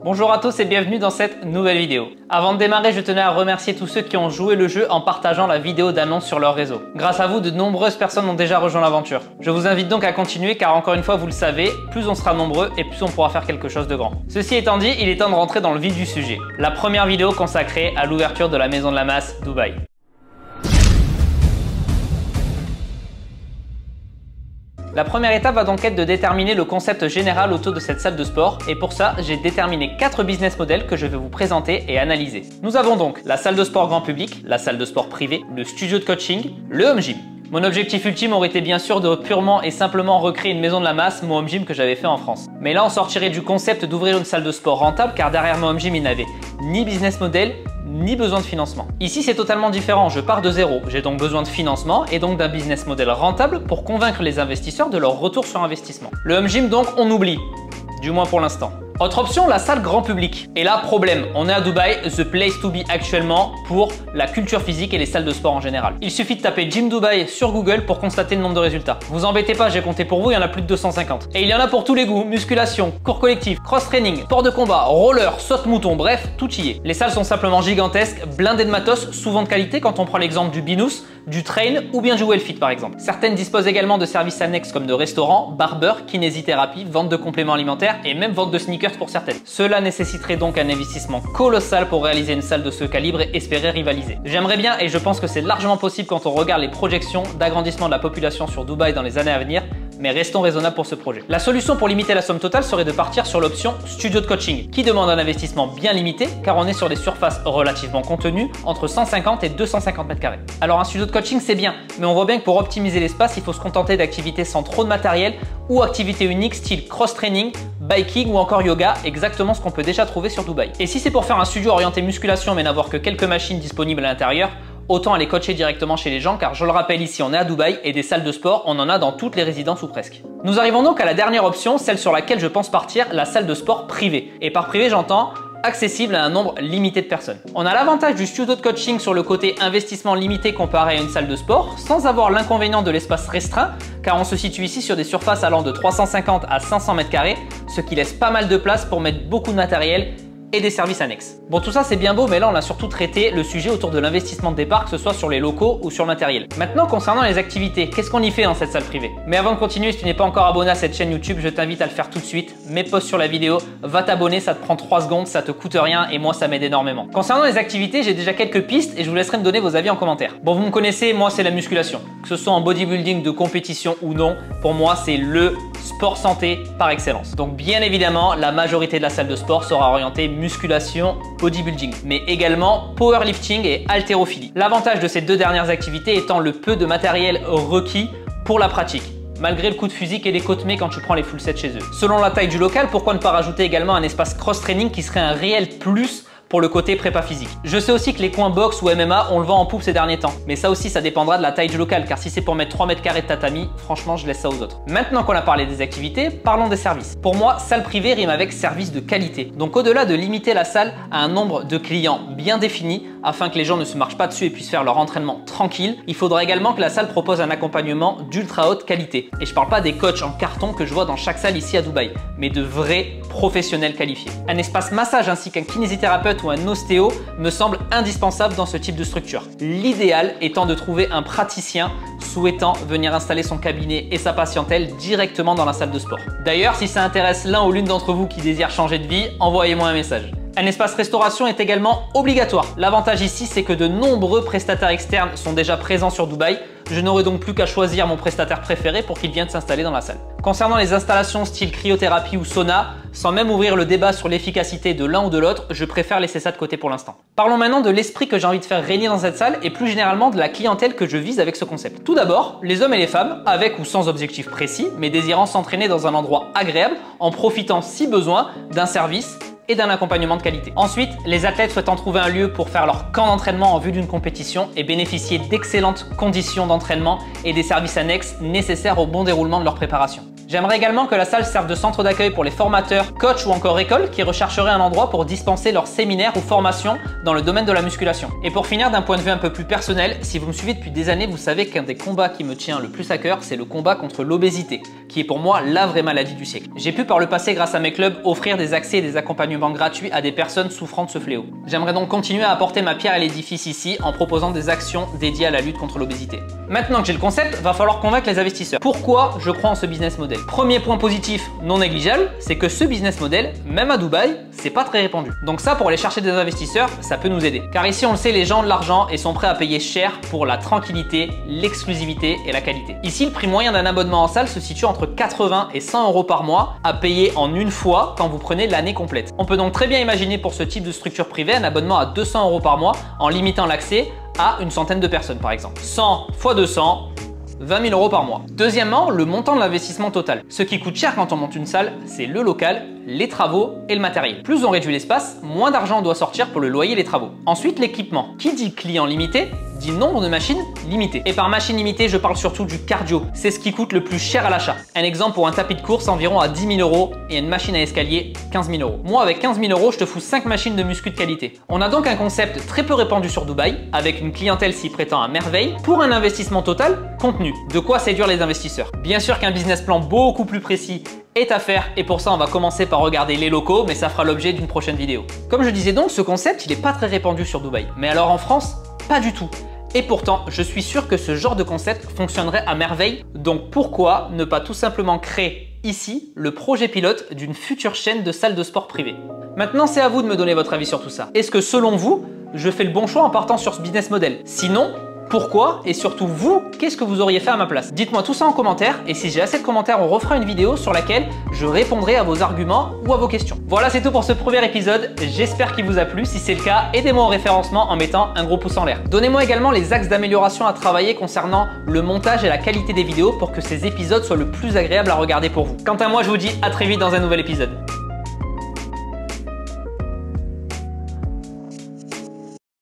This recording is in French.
Bonjour à tous et bienvenue dans cette nouvelle vidéo. Avant de démarrer, je tenais à remercier tous ceux qui ont joué le jeu en partageant la vidéo d'annonce sur leur réseau. Grâce à vous, de nombreuses personnes ont déjà rejoint l'aventure. Je vous invite donc à continuer car encore une fois, vous le savez, plus on sera nombreux et plus on pourra faire quelque chose de grand. Ceci étant dit, il est temps de rentrer dans le vif du sujet. La première vidéo consacrée à l'ouverture de la Maison de la Masse Dubaï. La première étape va donc être de déterminer le concept général autour de cette salle de sport et pour ça, j'ai déterminé 4 business models que je vais vous présenter et analyser. Nous avons donc la salle de sport grand public, la salle de sport privée, le studio de coaching, le home gym. Mon objectif ultime aurait été bien sûr de purement et simplement recréer une maison de la masse, mon home gym que j'avais fait en France. Mais là, on sortirait du concept d'ouvrir une salle de sport rentable car derrière mon home gym, il n'avait ni business model, ni besoin de financement. Ici, c'est totalement différent. Je pars de zéro. J'ai donc besoin de financement et donc d'un business model rentable pour convaincre les investisseurs de leur retour sur investissement. Le home gym, donc, on oublie. Du moins pour l'instant. Autre option, la salle grand public. Et là, problème, on est à Dubaï, the place to be actuellement pour la culture physique et les salles de sport en général. Il suffit de taper Gym Dubaï sur Google pour constater le nombre de résultats. Vous embêtez pas, j'ai compté pour vous, il y en a plus de 250. Et il y en a pour tous les goûts, musculation, cours collectif, cross-training, sport de combat, roller, saute-mouton, bref, tout y est. Les salles sont simplement gigantesques, blindées de matos, souvent de qualité quand on prend l'exemple du Binous, du Train ou bien du Wellfit par exemple. Certaines disposent également de services annexes comme de restaurants, barbers, kinésithérapie, vente de compléments alimentaires et même vente de sneakers pour certaines. Cela nécessiterait donc un investissement colossal pour réaliser une salle de ce calibre et espérer rivaliser. J'aimerais bien et je pense que c'est largement possible quand on regarde les projections d'agrandissement de la population sur Dubaï dans les années à venir, mais restons raisonnables pour ce projet. La solution pour limiter la somme totale serait de partir sur l'option studio de coaching, qui demande un investissement bien limité car on est sur des surfaces relativement contenues, entre 150 et 250 m². Alors un studio de coaching c'est bien, mais on voit bien que pour optimiser l'espace, il faut se contenter d'activités sans trop de matériel ou activités uniques style cross-training, biking ou encore yoga, exactement ce qu'on peut déjà trouver sur Dubaï. Et si c'est pour faire un studio orienté musculation mais n'avoir que quelques machines disponibles à l'intérieur, autant aller coacher directement chez les gens car je le rappelle ici on est à Dubaï et des salles de sport on en a dans toutes les résidences ou presque. Nous arrivons donc à la dernière option, celle sur laquelle je pense partir, la salle de sport privée. Et par privé j'entends accessible à un nombre limité de personnes. On a l'avantage du studio de coaching sur le côté investissement limité comparé à une salle de sport sans avoir l'inconvénient de l'espace restreint car on se situe ici sur des surfaces allant de 350 à 500 m², ce qui laisse pas mal de place pour mettre beaucoup de matériel et des services annexes. Bon, tout ça c'est bien beau, mais là on a surtout traité le sujet autour de l'investissement de départ, que ce soit sur les locaux ou sur le matériel. Maintenant, concernant les activités, qu'est-ce qu'on y fait dans cette salle privée? Mais avant de continuer, si tu n'es pas encore abonné à cette chaîne YouTube, je t'invite à le faire tout de suite. Mets pause sur la vidéo, va t'abonner, ça te prend 3 secondes, ça te coûte rien et moi ça m'aide énormément. Concernant les activités, j'ai déjà quelques pistes et je vous laisserai me donner vos avis en commentaire. Bon, vous me connaissez, moi c'est la musculation. Que ce soit en bodybuilding de compétition ou non, pour moi c'est le sport santé par excellence. Donc bien évidemment, la majorité de la salle de sport sera orientée musculation, bodybuilding, mais également powerlifting et haltérophilie. L'avantage de ces deux dernières activités étant le peu de matériel requis pour la pratique, malgré le coup de fusil et les côtes mais quand tu prends les full sets chez eux. Selon la taille du local, pourquoi ne pas rajouter également un espace cross-training qui serait un réel plus pour le côté prépa physique. Je sais aussi que les coins box ou MMA, on le vend en poupe ces derniers temps. Mais ça aussi, ça dépendra de la taille du local, car si c'est pour mettre 3 m² de tatami, franchement, je laisse ça aux autres. Maintenant qu'on a parlé des activités, parlons des services. Pour moi, salle privée rime avec service de qualité. Donc au-delà de limiter la salle à un nombre de clients bien défini, afin que les gens ne se marchent pas dessus et puissent faire leur entraînement tranquille, il faudra également que la salle propose un accompagnement d'ultra haute qualité. Et je parle pas des coachs en carton que je vois dans chaque salle ici à Dubaï, mais de vrais professionnels qualifiés. Un espace massage ainsi qu'un kinésithérapeute ou un ostéo me semble indispensable dans ce type de structure. L'idéal étant de trouver un praticien souhaitant venir installer son cabinet et sa patientèle directement dans la salle de sport. D'ailleurs, si ça intéresse l'un ou l'une d'entre vous qui désire changer de vie, envoyez-moi un message. Un espace restauration est également obligatoire. L'avantage ici, c'est que de nombreux prestataires externes sont déjà présents sur Dubaï. Je n'aurai donc plus qu'à choisir mon prestataire préféré pour qu'il vienne s'installer dans la salle. Concernant les installations style cryothérapie ou sauna, sans même ouvrir le débat sur l'efficacité de l'un ou de l'autre, je préfère laisser ça de côté pour l'instant. Parlons maintenant de l'esprit que j'ai envie de faire régner dans cette salle et plus généralement de la clientèle que je vise avec ce concept. Tout d'abord, les hommes et les femmes, avec ou sans objectif précis, mais désirant s'entraîner dans un endroit agréable en profitant si besoin d'un service et d'un accompagnement de qualité. Ensuite, les athlètes souhaitant trouver un lieu pour faire leur camp d'entraînement en vue d'une compétition et bénéficier d'excellentes conditions d'entraînement et des services annexes nécessaires au bon déroulement de leur préparation. J'aimerais également que la salle serve de centre d'accueil pour les formateurs, coachs ou encore écoles qui rechercheraient un endroit pour dispenser leurs séminaires ou formations dans le domaine de la musculation. Et pour finir, d'un point de vue un peu plus personnel, si vous me suivez depuis des années, vous savez qu'un des combats qui me tient le plus à cœur, c'est le combat contre l'obésité, qui est pour moi la vraie maladie du siècle. J'ai pu par le passé, grâce à mes clubs, offrir des accès et des accompagnements gratuits à des personnes souffrant de ce fléau. J'aimerais donc continuer à apporter ma pierre à l'édifice ici en proposant des actions dédiées à la lutte contre l'obésité. Maintenant que j'ai le concept, va falloir convaincre les investisseurs. Pourquoi je crois en ce business model? Premier point positif non négligeable, c'est que ce business model, même à Dubaï, c'est pas très répandu. Donc ça, pour aller chercher des investisseurs, ça peut nous aider. Car ici, on le sait, les gens ont de l'argent et sont prêts à payer cher pour la tranquillité, l'exclusivité et la qualité. Ici, le prix moyen d'un abonnement en salle se situe entre 80 et 100 euros par mois à payer en une fois quand vous prenez l'année complète. On peut donc très bien imaginer pour ce type de structure privée un abonnement à 200 euros par mois en limitant l'accès à une centaine de personnes par exemple. 100 x 200, 20 000 euros par mois. Deuxièmement, le montant de l'investissement total. Ce qui coûte cher quand on monte une salle, c'est le local, les travaux et le matériel. Plus on réduit l'espace, moins d'argent doit sortir pour le loyer et les travaux. Ensuite, l'équipement. Qui dit client limité dit nombre de machines limitées. Et par machine limitée, je parle surtout du cardio. C'est ce qui coûte le plus cher à l'achat. Un exemple, pour un tapis de course, environ à 10 000 euros et une machine à escalier, 15 000 euros. Moi, avec 15 000 euros, je te fous 5 machines de muscu de qualité. On a donc un concept très peu répandu sur Dubaï, avec une clientèle s'y prêtant à merveille, pour un investissement total contenu. De quoi séduire les investisseurs. Bien sûr qu'un business plan beaucoup plus précis est à faire et pour ça on va commencer par regarder les locaux, mais ça fera l'objet d'une prochaine vidéo. Comme je disais donc, ce concept il n'est pas très répandu sur Dubaï. Mais alors en France, pas du tout. Et pourtant, je suis sûr que ce genre de concept fonctionnerait à merveille. Donc pourquoi ne pas tout simplement créer ici le projet pilote d'une future chaîne de salles de sport privées? Maintenant, c'est à vous de me donner votre avis sur tout ça. Est-ce que selon vous, je fais le bon choix en partant sur ce business model? Sinon, pourquoi? Et surtout vous, qu'est-ce que vous auriez fait à ma place? Dites-moi tout ça en commentaire et si j'ai assez de commentaires, on refera une vidéo sur laquelle je répondrai à vos arguments ou à vos questions. Voilà, c'est tout pour ce premier épisode. J'espère qu'il vous a plu. Si c'est le cas, aidez-moi au référencement en mettant un gros pouce en l'air. Donnez-moi également les axes d'amélioration à travailler concernant le montage et la qualité des vidéos pour que ces épisodes soient le plus agréables à regarder pour vous. Quant à moi, je vous dis à très vite dans un nouvel épisode.